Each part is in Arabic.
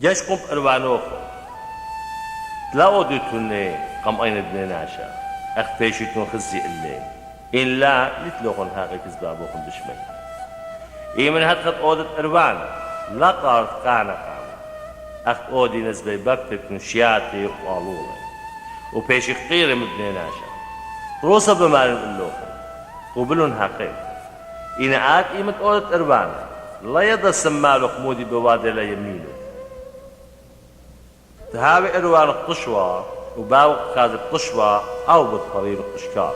يشقب أروانوخو تلاقوا ديتوني قم أين بنيناشا أخفيشتون خزي الليل إن لا لتلوخن هاقي كزبابوخن بشمي إيمن هتخط أودت أروان لا قارت قانا أخت أودي نزبي بابتك نشياتي وقالولي وبيشي قيري مبنيناشا روسا بمالن اللوخن وبلون هاقي إن آت إيمت أودت أروان لا يضى السمال وقمودي بوادي لا يمينه تهاوي أروان القشوة وباوق كاذب قشوة أو بالطريق القشكار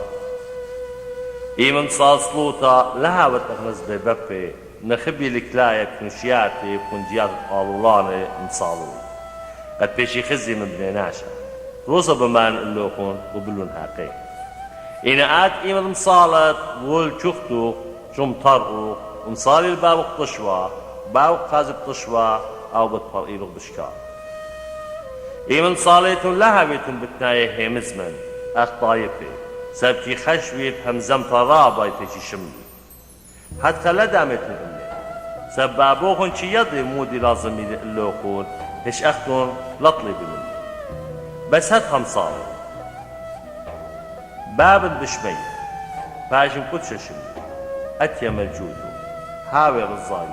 إيمن صال سلوطة لها وتغنز ببابي نخبي لكلاية كنشياتي كنجيات قالولاني نصالو قد بيشي خزي من بنيناشا روسا بمان اللوخون وبلون هاقي إن آت إيمن مصالت وول شختو شم طرقو ومصالي الباوق قشوة باوق كاذب قشوة أو بالطريق القشكار إيمن صاليتون لها بيتون بتنايه همزمن أخ طايفي سبتي خشوي همزم طرابا يتشي شملي حتى لا دامتون أمي سبابوخن شي يضي مودي لازم يدقلوخون هش أختون لطلبي مني بس هاتهم صالي باب بشمية فاجم كتش شملي أتيا ملجودو هاوي رزايو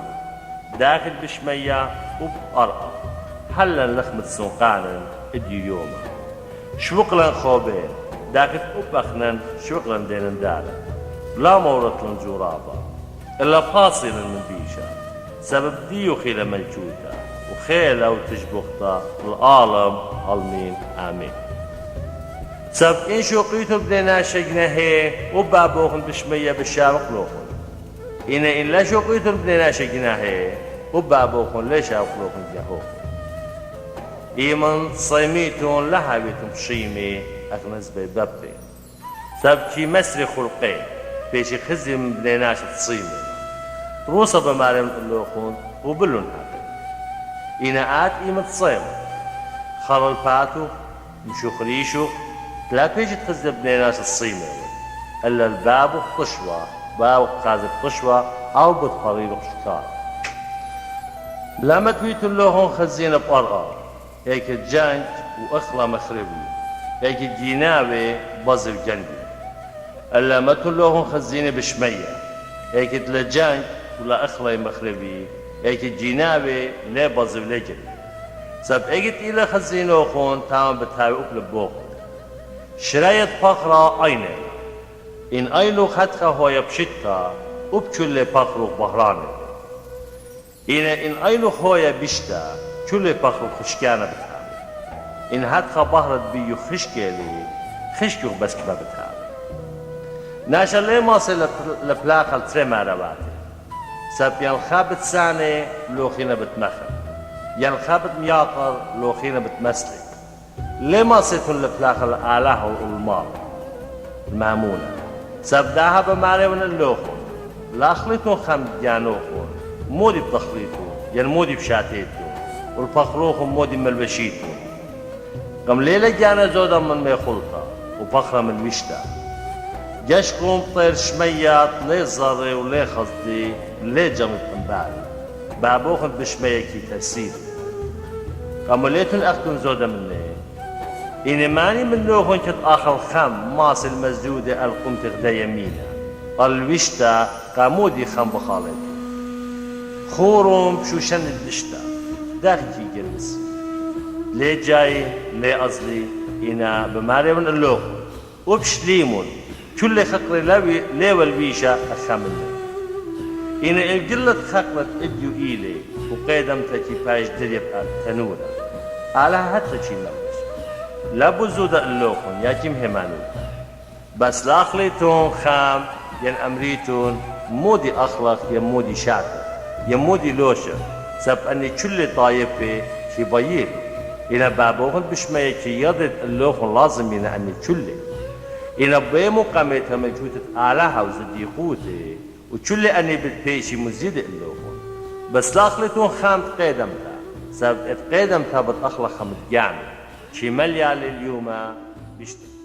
داخل بشمية وبأرقى حلا لخمة سنقانا اديو يوما شوقلا خوبين داكت أبخنا شوقلا دينن دالا لا مورطلا جورابا إلا فاصلا من بيشا سبب ديو خيلة ملجوتا وخيلة وتجبختا العالم المين آمين سبب إن شوقيتو بدينا شجنا هي وبابوخن بشمية بالشامق لوخن إن لا شوقيتو بدينا شجنا هي وبابوخن ليش أوخلوخن جهوخن إيمن صيميتون لها بيتم شيمي أكنز ببابي سبكي مسري خلقين بيشي خزي من بنيناش تصيمي روسا بمارم اللوخون وبلون هاتي إنا آت إيمن صيم خلال باتو مشو خريشو لا بيشي تخزي بنيناش الصيمي إلا الباب قشوة باب قازب قشوة أو بطريق شكار لما تويتو اللوخون خزينا بأرقار هيك الجنج وأخلى مخربي هيك الجنابة بزر جنبي ألا ما تلوهن خزينة بشمية هيك الجنج ولا أخلى مخربي هيك الجنابة لا بزر لجنبي سب اجت إلى خزينة وخون تام بتهاوي أقلب بوخون شرايط فقرة أينه إن أينو خدخة هو يبشتها وبكل فقره بهرانه إن أينو هو يبشتها كل بخر خشكانة بتهاوي إن هاتخا بهرت بيو خشكالي خشكو بس كما بتهاوي ناشا ليه ماصل لبلاخة الترمى رواتي سب ينخابت سانة لوخينا بتمخر ينخابت مياطر لوخينا بتمسلك ليه ماصلتون لبلاخة الآلهة والمال المامونة سب داها بمعنى اللوخون لا خليتون خمد جانوخون مودي بتخليتون ين مودي بشاتيتون والفخروخ مودي ملبشيتو قم ليلة جانا زودا من ميخلطة وفخرة من مشتا جشكم طير شميات لي زري ولي خصدي لي جمت انبالي بابوخن بشمية كي تسيري قم ليتن اختن زودا مني إني ماني من لوخن كت آخر خم ماس المزدودة القم تغدا يمينا الوشتا قامودي خم بخالتي خورم بشوشن الدشتا داخلي جلس ليه جاي ليه أصلي إنا بماري من اللوخ وبشليمون كل خقر ليه والبيشة أخامنه إنا الجلة خقرت إديو إيلي وقيدمتك باش دريب تنورة على حتى شي ملش لا بزودة اللوخون ياكم همانو بس لاخليتون خام ين أمريتون مودي أخلق ين مودي شاكر ين مودي لوشة سب أني كل طايفة شي بايل إنا بابوهن بشمية كي يضد اللوخن لازم إنا أني كل إنا بيمو قامتها مجهودة آلها وزدي قوتي وكل أني بتبيشي مزيد اللوخن بس لاخلتون خامت قيدمتها سب اتقيدمتها بتأخلق خمت جامد شي مليال اليوم بيشتغل